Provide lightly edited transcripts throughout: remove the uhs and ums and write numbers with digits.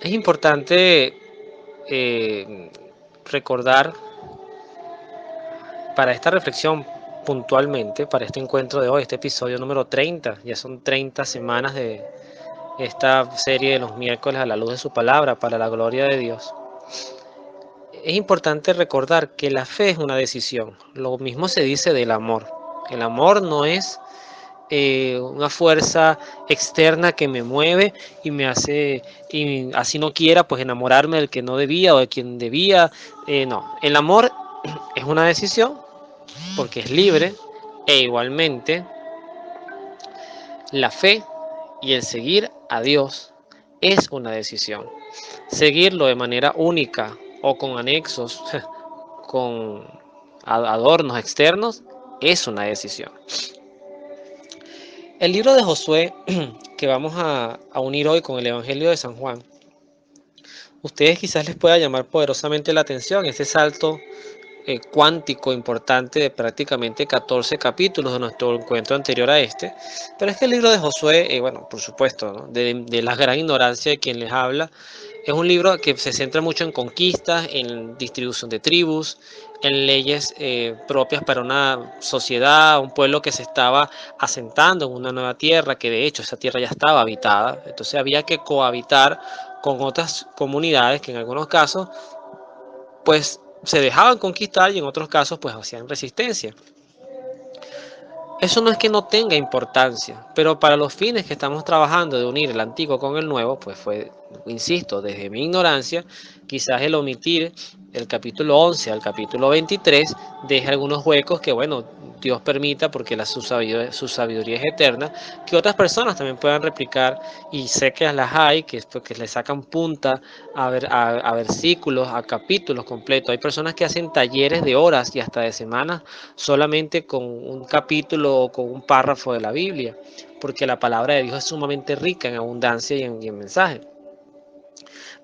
Es importante recordar para esta reflexión puntualmente, para este encuentro de hoy, este episodio número 30, ya son 30 semanas de esta serie de los miércoles a la luz de su palabra, para la gloria de Dios. Es importante recordar que la fe es una decisión. Lo mismo se dice del amor. El amor no es una fuerza externa que me mueve y me hace, y así no quiera, pues enamorarme del que no debía o de quien debía. No, el amor es una decisión porque es libre, e igualmente la fe y el seguir a Dios es una decisión. Seguirlo de manera única o con anexos, con adornos externos, es una decisión. El libro de Josué, que vamos a unir hoy con el Evangelio de San Juan, ustedes quizás les pueda llamar poderosamente la atención ese salto cuántico importante de prácticamente 14 capítulos de nuestro encuentro anterior a este. Pero es que el libro de Josué, bueno, por supuesto, ¿no? de la gran ignorancia de quien les habla, es un libro que se centra mucho en conquistas, en distribución de tribus, en leyes propias para una sociedad, un pueblo que se estaba asentando en una nueva tierra, que de hecho esa tierra ya estaba habitada, entonces había que cohabitar con otras comunidades que en algunos casos pues se dejaban conquistar y en otros casos pues hacían resistencia. Eso no es que no tenga importancia, pero para los fines que estamos trabajando de unir el antiguo con el nuevo, pues fue, insisto, desde mi ignorancia, quizás el omitir el capítulo 11 al capítulo 23 deje algunos huecos que, bueno, Dios permita, porque su sabiduría es eterna, que otras personas también puedan replicar, y sé que las hay, que le sacan punta a versículos, a capítulos completos. Hay personas que hacen talleres de horas y hasta de semanas solamente con un capítulo o con un párrafo de la Biblia, porque la palabra de Dios es sumamente rica en abundancia y en mensaje.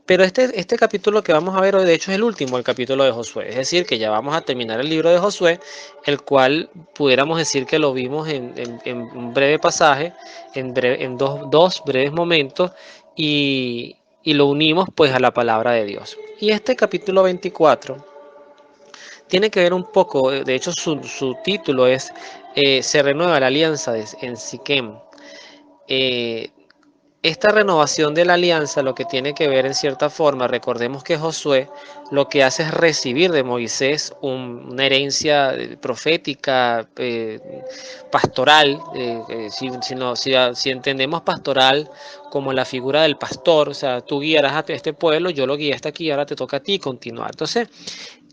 Pero este capítulo que vamos a ver hoy, de hecho, es el último, el capítulo de Josué. Es decir, que ya vamos a terminar el libro de Josué, el cual pudiéramos decir que lo vimos en un breve pasaje, en dos breves momentos, y lo unimos pues a la palabra de Dios. Y este capítulo 24 tiene que ver un poco, de hecho su título es Se renueva la alianza en Siquem. Eh, esta renovación de la alianza lo que tiene que ver en cierta forma, recordemos que Josué lo que hace es recibir de Moisés una herencia profética, pastoral, si entendemos pastoral como la figura del pastor, o sea, tú guiarás a este pueblo, yo lo guié hasta aquí, ahora te toca a ti continuar. Entonces,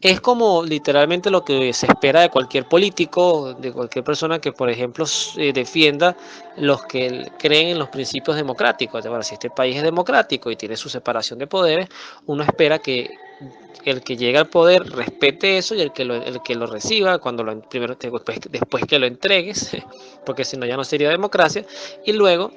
es como literalmente lo que se espera de cualquier político, de cualquier persona que, por ejemplo, defienda los que creen en los principios democráticos. Bueno, si este país es democrático y tiene su separación de poderes, uno espera que el que llega al poder respete eso y el que lo reciba, primero, después que lo entregues, porque si no ya no sería democracia, y luego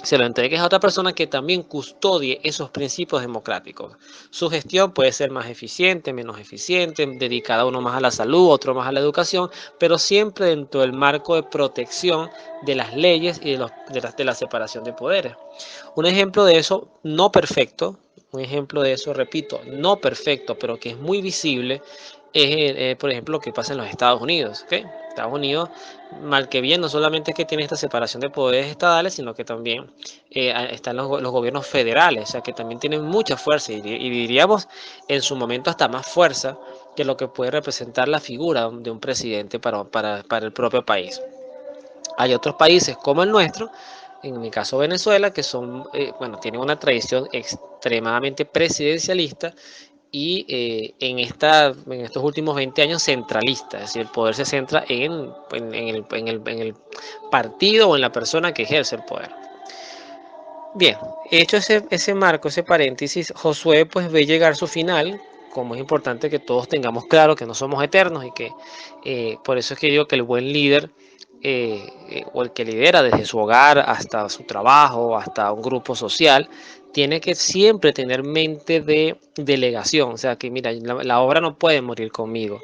se lo entregues a otra persona que también custodie esos principios democráticos. Su gestión puede ser más eficiente, menos eficiente, dedicada uno más a la salud, otro más a la educación, pero siempre dentro del marco de protección de las leyes y de la separación de poderes. Un ejemplo de eso no perfecto, un ejemplo de eso, repito, no perfecto, pero que es muy visible, es, por ejemplo, lo que pasa en los Estados Unidos. ¿Okay? Estados Unidos, mal que bien, no solamente es que tiene esta separación de poderes estadales, sino que también están los gobiernos federales, o sea, que también tienen mucha fuerza y diríamos en su momento hasta más fuerza que lo que puede representar la figura de un presidente para el propio país. Hay otros países como el nuestro, en mi caso Venezuela, que bueno, tienen una tradición extremadamente presidencialista y en estos últimos 20 años centralista, es decir, el poder se centra en el partido o en la persona que ejerce el poder. Bien, hecho ese marco, ese paréntesis, Josué pues ve llegar su final, como es importante que todos tengamos claro que no somos eternos y que por eso es que digo que el buen líder o el que lidera desde su hogar hasta su trabajo, hasta un grupo social, tiene que siempre tener mente de delegación, o sea que mira, la obra no puede morir conmigo.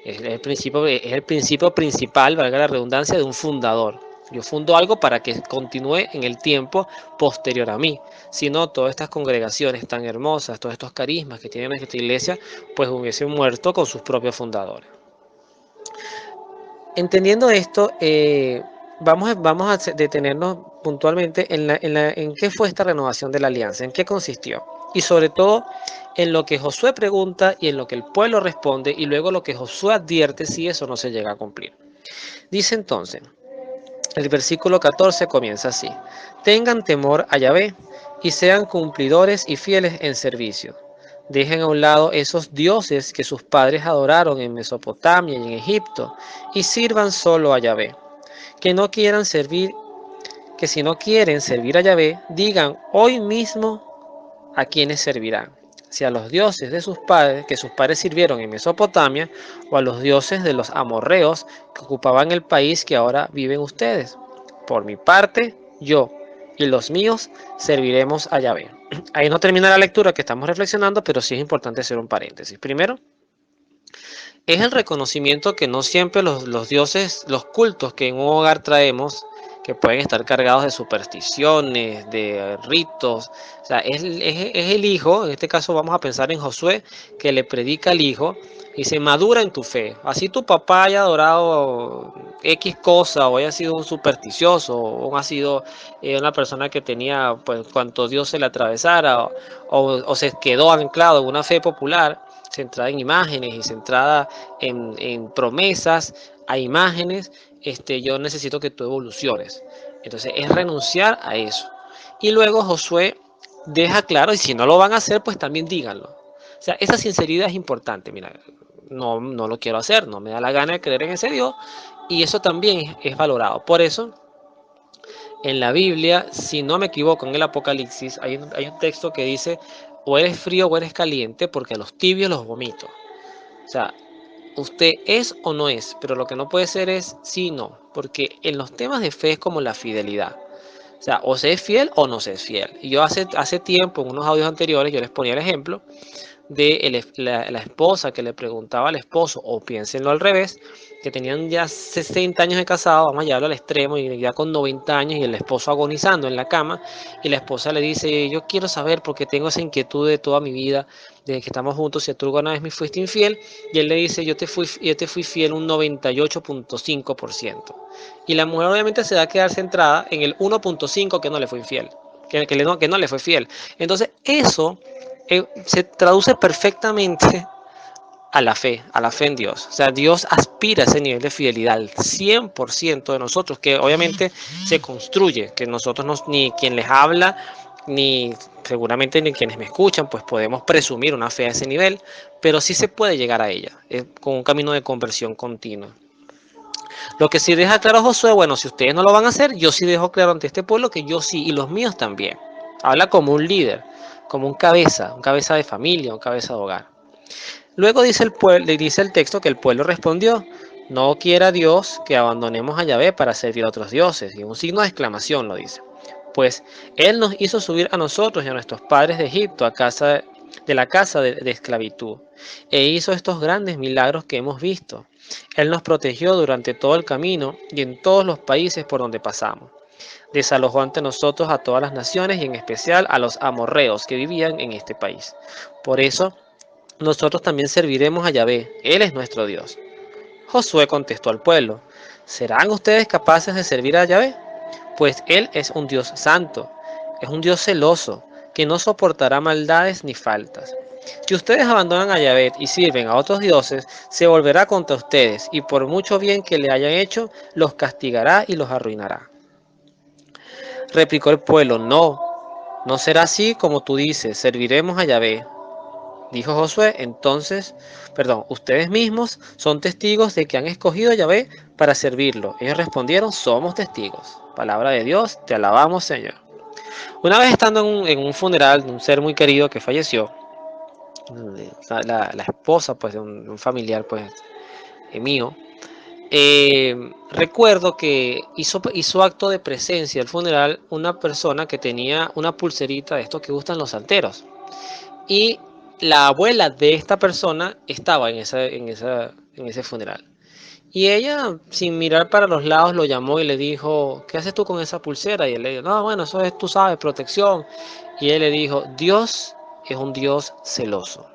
Es el principio principal, valga la redundancia, de un fundador. Yo fundo algo para que continúe en el tiempo posterior a mí. Si no, todas estas congregaciones tan hermosas, todos estos carismas que tiene nuestra iglesia, pues hubiesen muerto con sus propios fundadores. Entendiendo esto, vamos a detenernos puntualmente en qué fue esta renovación de la alianza, en qué consistió. Y sobre todo en lo que Josué pregunta y en lo que el pueblo responde y luego lo que Josué advierte si eso no se llega a cumplir. Dice entonces, el versículo 14 comienza así: tengan temor a Yahvé y sean cumplidores y fieles en servicio. Dejen a un lado esos dioses que sus padres adoraron en Mesopotamia y en Egipto y sirvan solo a Yahvé. Que no quieran servir, que si no quieren servir a Yahvé, digan hoy mismo a quienes servirán. Si a los dioses de sus padres, que sus padres sirvieron en Mesopotamia, o a los dioses de los amorreos que ocupaban el país que ahora viven ustedes. Por mi parte, yo y los míos serviremos a Yahvé. Ahí no termina la lectura que estamos reflexionando, pero sí es importante hacer un paréntesis. Primero, es el reconocimiento que no siempre los dioses, los cultos que en un hogar traemos, que pueden estar cargados de supersticiones, de ritos, o sea, es el hijo, en este caso vamos a pensar en Josué, que le predica al hijo y se madura en tu fe. Así tu papá haya adorado X cosa, o haya sido un supersticioso, o ha sido una persona que tenía, pues, cuanto Dios se le atravesara, o se quedó anclado en una fe popular, centrada en imágenes y centrada en promesas a imágenes, yo necesito que tú evoluciones. Entonces es renunciar a eso. Y luego Josué deja claro, y si no lo van a hacer, pues también díganlo. O sea, esa sinceridad es importante. Mira, no lo quiero hacer, no me da la gana de creer en ese Dios, y eso también es valorado. Por eso, en la Biblia, si no me equivoco, en el Apocalipsis, hay un texto que dice, o eres frío o eres caliente, porque a los tibios los vomito. O sea, usted es o no es, pero lo que no puede ser es sí y no, porque en los temas de fe es como la fidelidad. O sea, o se es fiel o no se es fiel. Y yo hace tiempo, en unos audios anteriores, yo les ponía el ejemplo de la esposa que le preguntaba al esposo, o piénsenlo al revés, que tenían ya 60 años de casado, vamos a llevarlo al extremo, y ya con 90 años y el esposo agonizando en la cama, y la esposa le dice, yo quiero saber porque tengo esa inquietud de toda mi vida, desde que estamos juntos, si tú alguna vez me fuiste infiel, y él le dice, yo te fui fiel un 98.5%. Y la mujer obviamente se va a quedar centrada en el 1.5 que no le fue infiel, que no le fue fiel. Entonces eso se traduce perfectamente a la fe en Dios. O sea, Dios aspira a ese nivel de fidelidad al 100% de nosotros, que obviamente se construye, que nosotros ni quien les habla, ni seguramente ni quienes me escuchan, pues podemos presumir una fe a ese nivel, pero sí se puede llegar a ella, con un camino de conversión continua. Lo que sí deja claro Josué, bueno, si ustedes no lo van a hacer, yo sí dejo claro ante este pueblo que yo sí, y los míos también. Habla como un líder, como un cabeza de familia, un cabeza de hogar. Luego dice el texto que el pueblo respondió, no quiera Dios que abandonemos a Yahvé para servir a otros dioses, y un signo de exclamación lo dice. Pues Él nos hizo subir a nosotros y a nuestros padres de Egipto, de la casa de esclavitud, e hizo estos grandes milagros que hemos visto. Él nos protegió durante todo el camino y en todos los países por donde pasamos. Desalojó ante nosotros a todas las naciones y en especial a los amorreos que vivían en este país. Por eso, nosotros también serviremos a Yahvé, Él es nuestro Dios. Josué contestó al pueblo, ¿serán ustedes capaces de servir a Yahvé? Pues Él es un Dios santo, es un Dios celoso, que no soportará maldades ni faltas. Si ustedes abandonan a Yahvé y sirven a otros dioses, se volverá contra ustedes, y por mucho bien que le hayan hecho, los castigará y los arruinará. Replicó el pueblo, no será así como tú dices, serviremos a Yahvé. Dijo Josué, ustedes mismos son testigos de que han escogido a Yahvé para servirlo. Ellos respondieron, somos testigos. Palabra de Dios, te alabamos, Señor. Una vez estando en un funeral de un ser muy querido que falleció, la esposa pues, de un familiar pues, mío, recuerdo que hizo acto de presencia al funeral una persona que tenía una pulserita de estos que gustan los santeros. Y la abuela de esta persona estaba en ese funeral. Y ella, sin mirar para los lados, lo llamó y le dijo, ¿qué haces tú con esa pulsera? Y él le dijo, no, bueno, eso es, tú sabes, protección. Y él le dijo, Dios es un Dios celoso.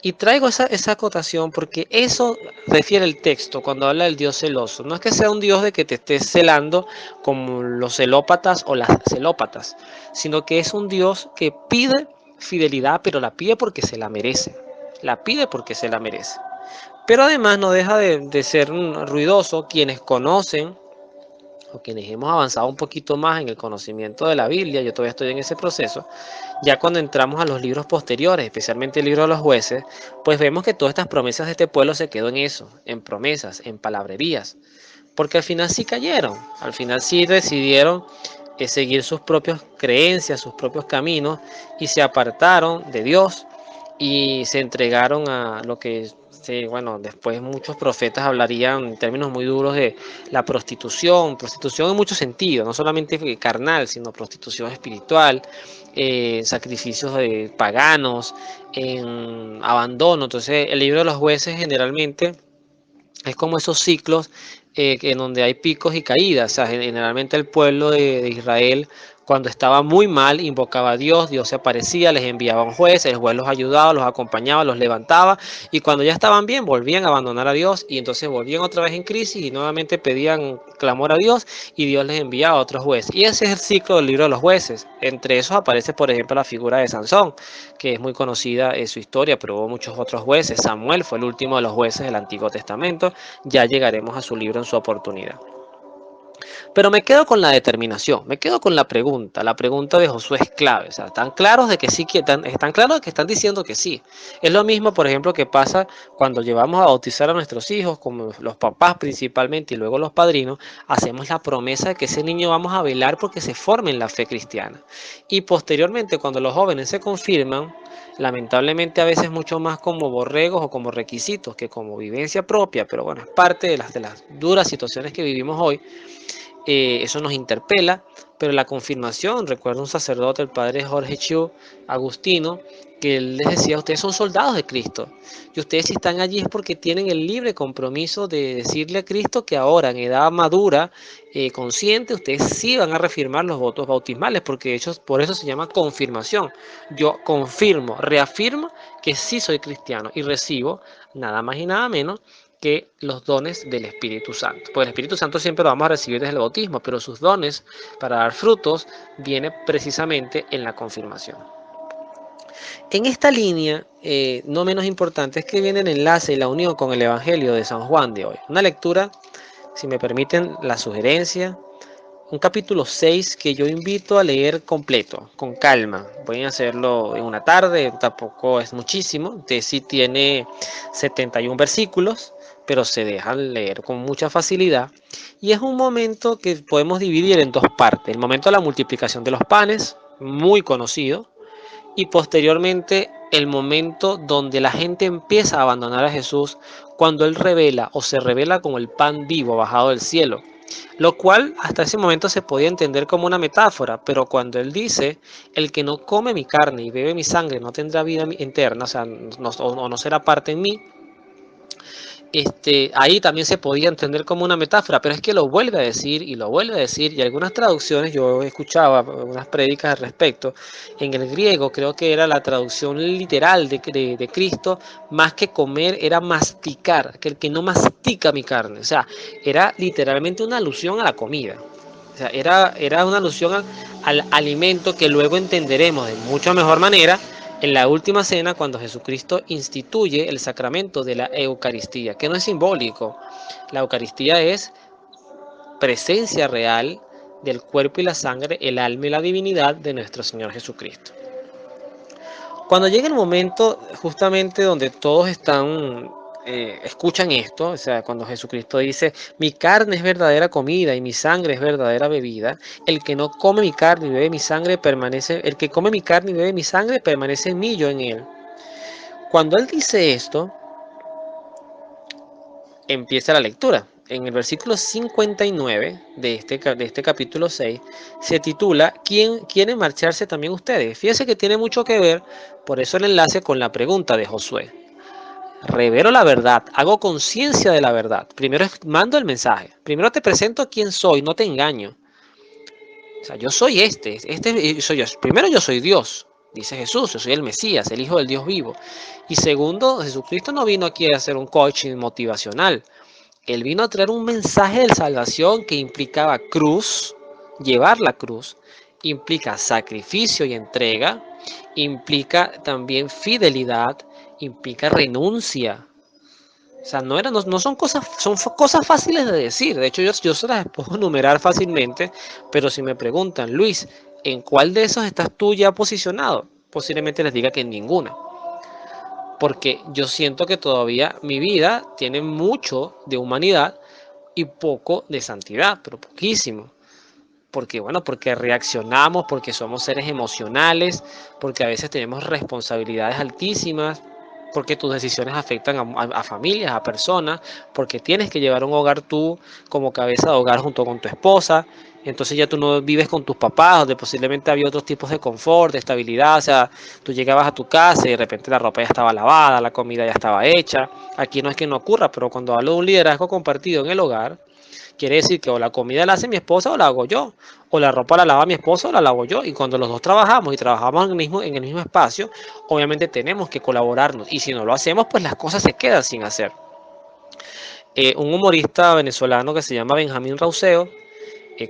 Y traigo esa acotación porque eso refiere el texto cuando habla del Dios celoso. No es que sea un Dios de que te esté celando como los celópatas o las celópatas, sino que es un Dios que pide fidelidad, pero la pide porque se la merece. La pide porque se la merece. Pero además no deja de ser ruidoso quienes conocen o quienes hemos avanzado un poquito más en el conocimiento de la Biblia. Yo todavía estoy en ese proceso. Ya cuando entramos a los libros posteriores, especialmente el libro de los jueces, pues vemos que todas estas promesas de este pueblo se quedó en eso, en promesas, en palabrerías, porque al final sí cayeron, al final sí decidieron seguir sus propias creencias, sus propios caminos, y se apartaron de Dios y se entregaron a lo que, bueno, después muchos profetas hablarían en términos muy duros de la prostitución en muchos sentidos, no solamente carnal, sino prostitución espiritual, sacrificios de paganos, en abandono. Entonces, el libro de los jueces generalmente es como esos ciclos en donde hay picos y caídas. O sea, generalmente el pueblo de Israel, cuando estaba muy mal, invocaba a Dios, Dios se aparecía, les enviaba un juez, el juez los ayudaba, los acompañaba, los levantaba, y cuando ya estaban bien, volvían a abandonar a Dios, y entonces volvían otra vez en crisis y nuevamente pedían clamor a Dios, y Dios les enviaba a otro juez. Y ese es el ciclo del libro de los jueces. Entre esos aparece, por ejemplo, la figura de Sansón, que es muy conocida en su historia, pero hubo muchos otros jueces. Samuel fue el último de los jueces del Antiguo Testamento. Ya llegaremos a su libro en su oportunidad. Pero me quedo con la determinación, me quedo con la pregunta de Josué es clave, o sea, están claros de que sí, están claros de que están diciendo que sí. Es lo mismo, por ejemplo, que pasa cuando llevamos a bautizar a nuestros hijos, como los papás principalmente y luego los padrinos, hacemos la promesa de que ese niño vamos a velar porque se forme en la fe cristiana. Y posteriormente, cuando los jóvenes se confirman, lamentablemente a veces mucho más como borregos o como requisitos que como vivencia propia, pero bueno, es parte de las duras situaciones que vivimos hoy. Eso nos interpela, pero la confirmación, recuerdo un sacerdote, el padre Jorge Chu Agustino, que él les decía, ustedes son soldados de Cristo, y ustedes si están allí es porque tienen el libre compromiso de decirle a Cristo que ahora en edad madura, consciente, ustedes sí van a reafirmar los votos bautismales, porque ellos, por eso se llama confirmación. Yo confirmo, reafirmo que sí soy cristiano y recibo nada más y nada menos que los dones del Espíritu Santo. Pues el Espíritu Santo siempre lo vamos a recibir desde el bautismo, pero sus dones para dar frutos viene precisamente en la confirmación. En esta línea, no menos importante, es que viene el enlace y la unión con el Evangelio de San Juan de hoy. Una lectura, si me permiten la sugerencia, un capítulo 6 que yo invito a leer completo, con calma. Pueden hacerlo en una tarde, tampoco es muchísimo. Sí tiene 71 versículos, pero se dejan leer con mucha facilidad. Y es un momento que podemos dividir en dos partes. El momento de la multiplicación de los panes, muy conocido, y posteriormente el momento donde la gente empieza a abandonar a Jesús cuando Él revela o se revela como el pan vivo bajado del cielo, lo cual hasta ese momento se podía entender como una metáfora, pero cuando Él dice, el que no come mi carne y bebe mi sangre no tendrá vida eterna, o sea, no será parte en mí, ahí también se podía entender como una metáfora, pero es que lo vuelve a decir y lo vuelve a decir, y algunas traducciones, yo escuchaba unas prédicas al respecto, en el griego creo que era la traducción literal de Cristo, más que comer era masticar, que el que no mastica mi carne, o sea, era literalmente una alusión a la comida. O sea, era una alusión al alimento que luego entenderemos de mucha mejor manera en la última cena cuando Jesucristo instituye el sacramento de la Eucaristía, que no es simbólico. La Eucaristía es presencia real del cuerpo y la sangre, el alma y la divinidad de nuestro Señor Jesucristo. Cuando llega el momento justamente donde todos escuchan esto, o sea, cuando Jesucristo dice, mi carne es verdadera comida y mi sangre es verdadera bebida, el que no come mi carne y bebe mi sangre permanece, el que come mi carne y bebe mi sangre permanece en mí, yo en él. Cuando él dice esto, empieza la lectura. En el versículo 59 de este capítulo 6 se titula ¿Quieren marcharse también ustedes? Fíjense que tiene mucho que ver, por eso el enlace con la pregunta de Josué. revelo la verdad, hago conciencia de la verdad. Primero mando el mensaje. Primero te presento quién soy, no te engaño. O sea, yo soy este soy yo. Primero yo soy Dios, dice Jesús, yo soy el Mesías, el Hijo del Dios vivo. Y segundo, Jesucristo no vino aquí a hacer un coaching motivacional. Él vino a traer un mensaje de salvación que implicaba cruz, llevar la cruz, implica sacrificio y entrega, implica también fidelidad, implica renuncia. O sea, no son cosas fáciles de decir. De hecho, yo se las puedo enumerar fácilmente, pero si me preguntan, Luis, ¿en cuál de esos estás tú ya posicionado? Posiblemente les diga que en ninguna. Porque yo siento que todavía mi vida tiene mucho de humanidad y poco de santidad, pero poquísimo. Porque, bueno, porque reaccionamos, porque somos seres emocionales, porque a veces tenemos responsabilidades altísimas, porque tus decisiones afectan a familias, a personas, porque tienes que llevar un hogar tú como cabeza de hogar junto con tu esposa. Entonces ya tú no vives con tus papás, donde posiblemente había otros tipos de confort, de estabilidad. O sea, tú llegabas a tu casa y de repente la ropa ya estaba lavada, la comida ya estaba hecha. Aquí no es que no ocurra, pero cuando hablo de un liderazgo compartido en el hogar, quiere decir que o la comida la hace mi esposa o la hago yo, o la ropa la lava mi esposa o la lavo yo. Y cuando los dos trabajamos y trabajamos en el mismo espacio, obviamente tenemos que colaborarnos. Y si no lo hacemos, pues las cosas se quedan sin hacer. Un humorista venezolano que se llama Benjamín Rauseo,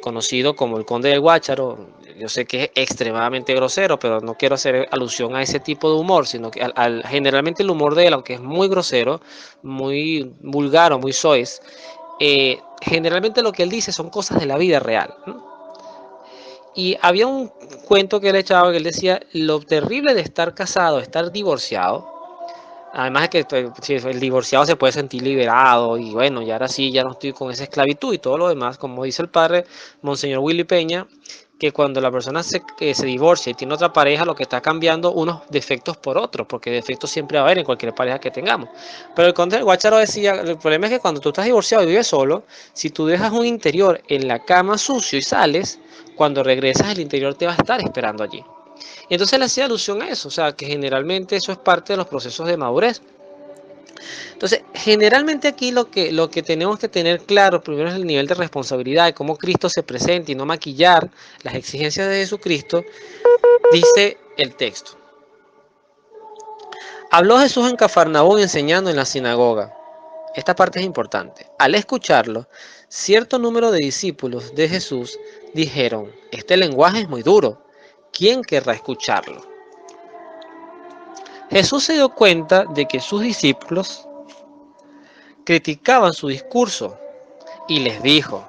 conocido como el Conde del Guácharo, yo sé que es extremadamente grosero, pero no quiero hacer alusión a ese tipo de humor, sino que generalmente el humor de él, aunque es muy grosero, muy vulgar o muy soez, generalmente lo que él dice son cosas de la vida real, ¿no? Y había un cuento que él echaba que él decía, lo terrible de estar casado, estar divorciado, además de que pues, si el divorciado se puede sentir liberado y bueno, y ahora sí, ya no estoy con esa esclavitud y todo lo demás, como dice el padre Monseñor Willy Peña, que cuando la persona se divorcia y tiene otra pareja, lo que está cambiando unos defectos por otros, porque defectos siempre va a haber en cualquier pareja que tengamos. Pero el conde del Guácharo decía, el problema es que cuando tú estás divorciado y vives solo, si tú dejas un interior en la cama sucio y sales, cuando regresas el interior te va a estar esperando allí. Y entonces le hacía alusión a eso, o sea, que generalmente eso es parte de los procesos de madurez. Entonces, generalmente aquí lo que tenemos que tener claro primero es el nivel de responsabilidad de cómo Cristo se presenta y no maquillar las exigencias de Jesucristo, dice el texto. Habló Jesús en Cafarnaúm enseñando en la sinagoga. Esta parte es importante. Al escucharlo, cierto número de discípulos de Jesús dijeron, este lenguaje es muy duro, ¿quién querrá escucharlo? Jesús se dio cuenta de que sus discípulos criticaban su discurso y les dijo,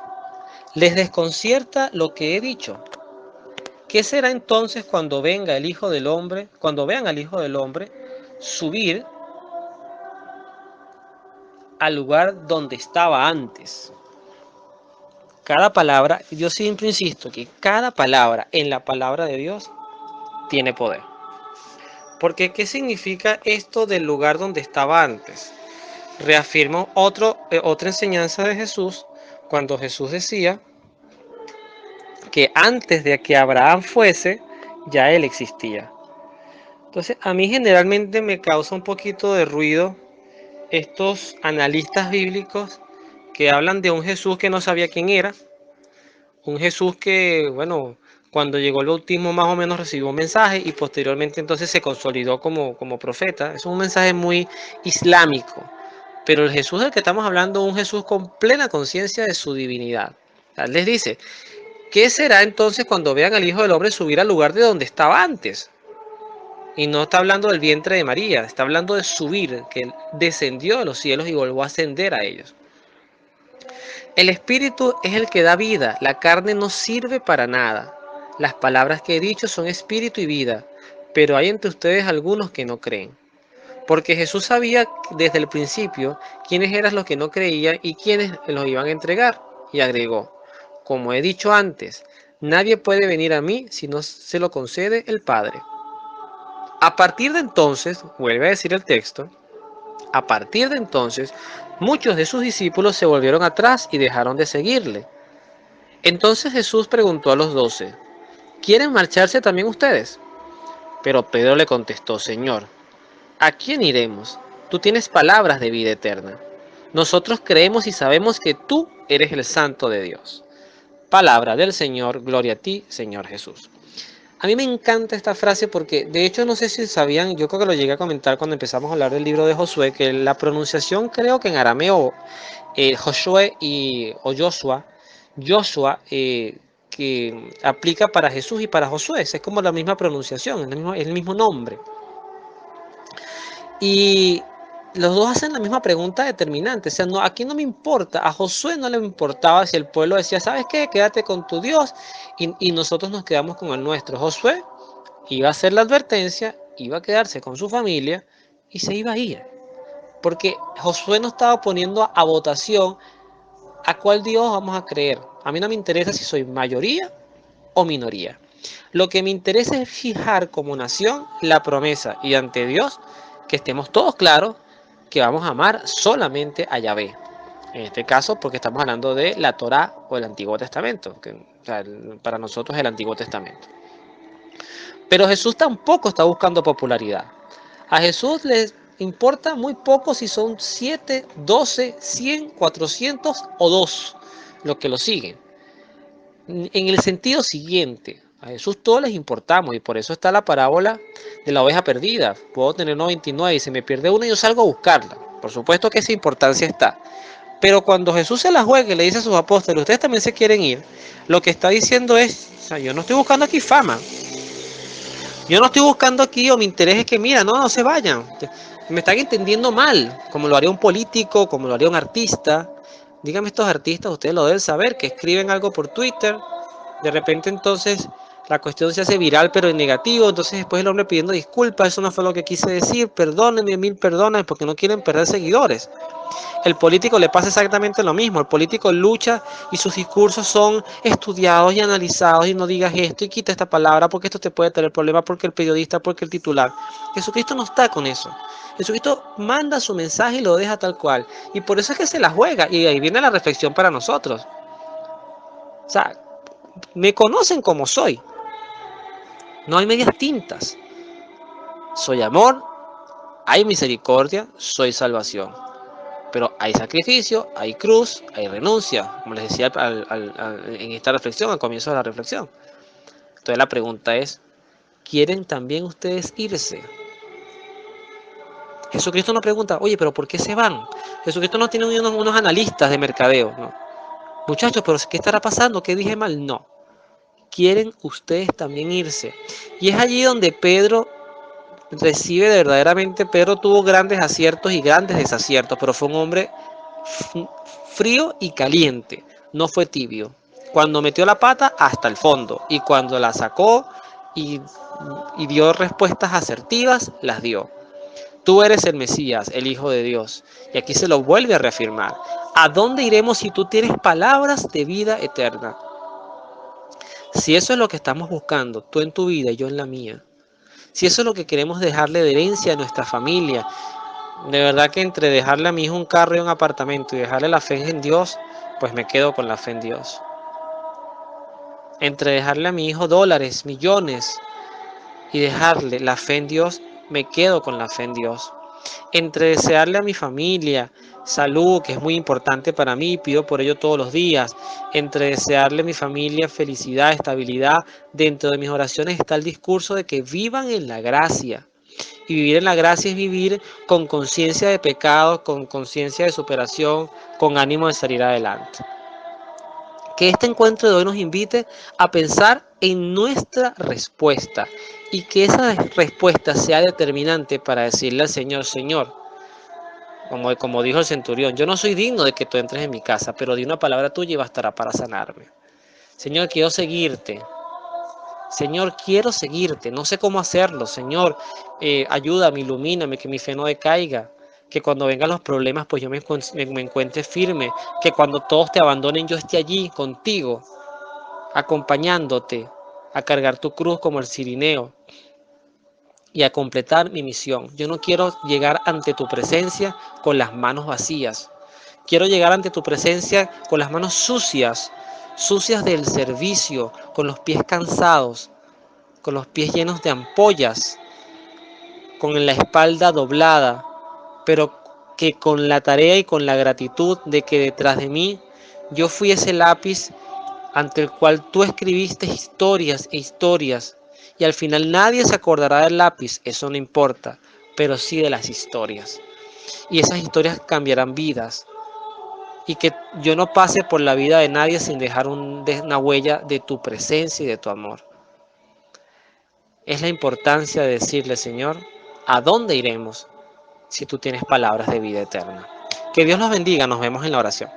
¿les desconcierta lo que he dicho? ¿Qué será entonces cuando venga el Hijo del Hombre, cuando vean al Hijo del Hombre subir al lugar donde estaba antes? Cada palabra, yo siempre insisto que cada palabra en la palabra de Dios tiene poder. Porque ¿qué significa esto del lugar donde estaba antes? Reafirmo otra enseñanza de Jesús cuando Jesús decía que antes de que Abraham fuese, ya él existía. Entonces, a mí generalmente me causa un poquito de ruido estos analistas bíblicos que hablan de un Jesús que no sabía quién era, un Jesús que, bueno, cuando llegó el bautismo más o menos recibió un mensaje y posteriormente entonces se consolidó como profeta. Es un mensaje muy islámico, pero el Jesús del que estamos hablando es un Jesús con plena conciencia de su divinidad. O sea, les dice, ¿qué será entonces cuando vean al Hijo del Hombre subir al lugar de donde estaba antes? Y no está hablando del vientre de María, está hablando de subir, que él descendió a los cielos y volvió a ascender a ellos. El Espíritu es el que da vida, la carne no sirve para nada. Las palabras que he dicho son espíritu y vida, pero hay entre ustedes algunos que no creen. Porque Jesús sabía desde el principio quiénes eran los que no creían y quiénes los iban a entregar. Y agregó, como he dicho antes, nadie puede venir a mí si no se lo concede el Padre. A partir de entonces, vuelve a decir el texto, a partir de entonces, muchos de sus discípulos se volvieron atrás y dejaron de seguirle. Entonces Jesús preguntó a los 12, ¿quieren marcharse también ustedes? Pero Pedro le contestó, Señor, ¿a quién iremos? Tú tienes palabras de vida eterna. Nosotros creemos y sabemos que tú eres el Santo de Dios. Palabra del Señor, gloria a ti, Señor Jesús. A mí me encanta esta frase porque, de hecho, no sé si sabían, yo creo que lo llegué a comentar cuando empezamos a hablar del libro de Josué, que la pronunciación creo que en arameo, Josué o Joshua, que aplica para Jesús y para Josué, es como la misma pronunciación, es el mismo nombre. Y los dos hacen la misma pregunta determinante. O sea, no, aquí no me importa. A Josué no le importaba si el pueblo decía, ¿sabes qué? Quédate con tu Dios. Y nosotros nos quedamos con el nuestro. Josué iba a hacer la advertencia, iba a quedarse con su familia y se iba a ir. Porque Josué no estaba poniendo a votación a cuál Dios vamos a creer. A mí no me interesa si soy mayoría o minoría. Lo que me interesa es fijar como nación la promesa y ante Dios que estemos todos claros que vamos a amar solamente a Yahvé. En este caso, porque estamos hablando de la Torá o el Antiguo Testamento, que o sea, para nosotros es el Antiguo Testamento. Pero Jesús tampoco está buscando popularidad. A Jesús le importa muy poco si son 7, 12, 100, 400 o 2 los que lo siguen. En el sentido siguiente, a Jesús todos les importamos y por eso está la parábola de la oveja perdida. Puedo tener 99 y se me pierde una y yo salgo a buscarla. Por supuesto que esa importancia está. Pero cuando Jesús se la juega y le dice a sus apóstoles, ustedes también se quieren ir, lo que está diciendo es, o sea, yo no estoy buscando aquí fama. Yo no estoy buscando aquí o mi interés es que, mira, no se vayan. Me están entendiendo mal, como lo haría un político, como lo haría un artista. Díganme estos artistas, ustedes lo deben saber, que escriben algo por Twitter, de repente entonces la cuestión se hace viral pero en negativo, entonces después el hombre pidiendo disculpas, eso no fue lo que quise decir, perdónenme, mil perdones, porque no quieren perder seguidores. El político le pasa exactamente lo mismo, el político lucha y sus discursos son estudiados y analizados y no digas esto y quita esta palabra porque esto te puede tener problemas porque el periodista, porque el titular. Jesucristo no está con eso. Jesucristo manda su mensaje y lo deja tal cual. Y por eso es que se la juega. Y ahí viene la reflexión para nosotros. O sea, me conocen como soy. No hay medias tintas. Soy amor, hay misericordia, soy salvación. Pero hay sacrificio, hay cruz, hay renuncia, como les decía en esta reflexión, al comienzo de la reflexión. Entonces la pregunta es, ¿quieren también ustedes irse? Jesucristo no pregunta, oye, pero ¿por qué se van? Jesucristo no tiene unos analistas de mercadeo, no. Muchachos, pero ¿qué estará pasando? ¿Qué dije mal? No. ¿Quieren ustedes también irse? Y es allí donde Pedro recibe de verdaderamente, Pedro tuvo grandes aciertos y grandes desaciertos, pero fue un hombre frío y caliente, no fue tibio. Cuando metió la pata hasta el fondo y cuando la sacó y, y dio respuestas asertivas, las dio. Tú eres el Mesías, el Hijo de Dios. Y aquí se lo vuelve a reafirmar. ¿A dónde iremos si tú tienes palabras de vida eterna? Si eso es lo que estamos buscando, tú en tu vida y yo en la mía, si eso es lo que queremos dejarle de herencia a nuestra familia, de verdad que entre dejarle a mi hijo un carro y un apartamento y dejarle la fe en Dios, pues me quedo con la fe en Dios. Entre dejarle a mi hijo dólares, millones y dejarle la fe en Dios, me quedo con la fe en Dios. Entre desearle a mi familia salud, que es muy importante para mí, pido por ello todos los días. Entre desearle a mi familia felicidad, estabilidad, dentro de mis oraciones está el discurso de que vivan en la gracia. Y vivir en la gracia es vivir con conciencia de pecado, con conciencia de superación, con ánimo de salir adelante. Que este encuentro de hoy nos invite a pensar en nuestra respuesta y que esa respuesta sea determinante para decirle al Señor, Señor, como dijo el centurión, yo no soy digno de que tú entres en mi casa, pero di una palabra tuya y bastará para sanarme. Señor, quiero seguirte. Señor, quiero seguirte, no sé cómo hacerlo. Señor, ayúdame, ilumíname, que mi fe no decaiga. Que cuando vengan los problemas, pues yo me encuentre firme. Que cuando todos te abandonen, yo esté allí contigo, acompañándote, a cargar tu cruz como el cirineo y a completar mi misión. Yo no quiero llegar ante tu presencia con las manos vacías. Quiero llegar ante tu presencia con las manos sucias, sucias del servicio, con los pies cansados, con los pies llenos de ampollas, con la espalda doblada, pero que con la tarea y con la gratitud de que detrás de mí yo fui ese lápiz ante el cual tú escribiste historias e historias, y al final nadie se acordará del lápiz, eso no importa, pero sí de las historias. Y esas historias cambiarán vidas, y que yo no pase por la vida de nadie sin dejar una huella de tu presencia y de tu amor. Es la importancia de decirle, Señor, ¿a dónde iremos si tú tienes palabras de vida eterna? Que Dios los bendiga, nos vemos en la oración.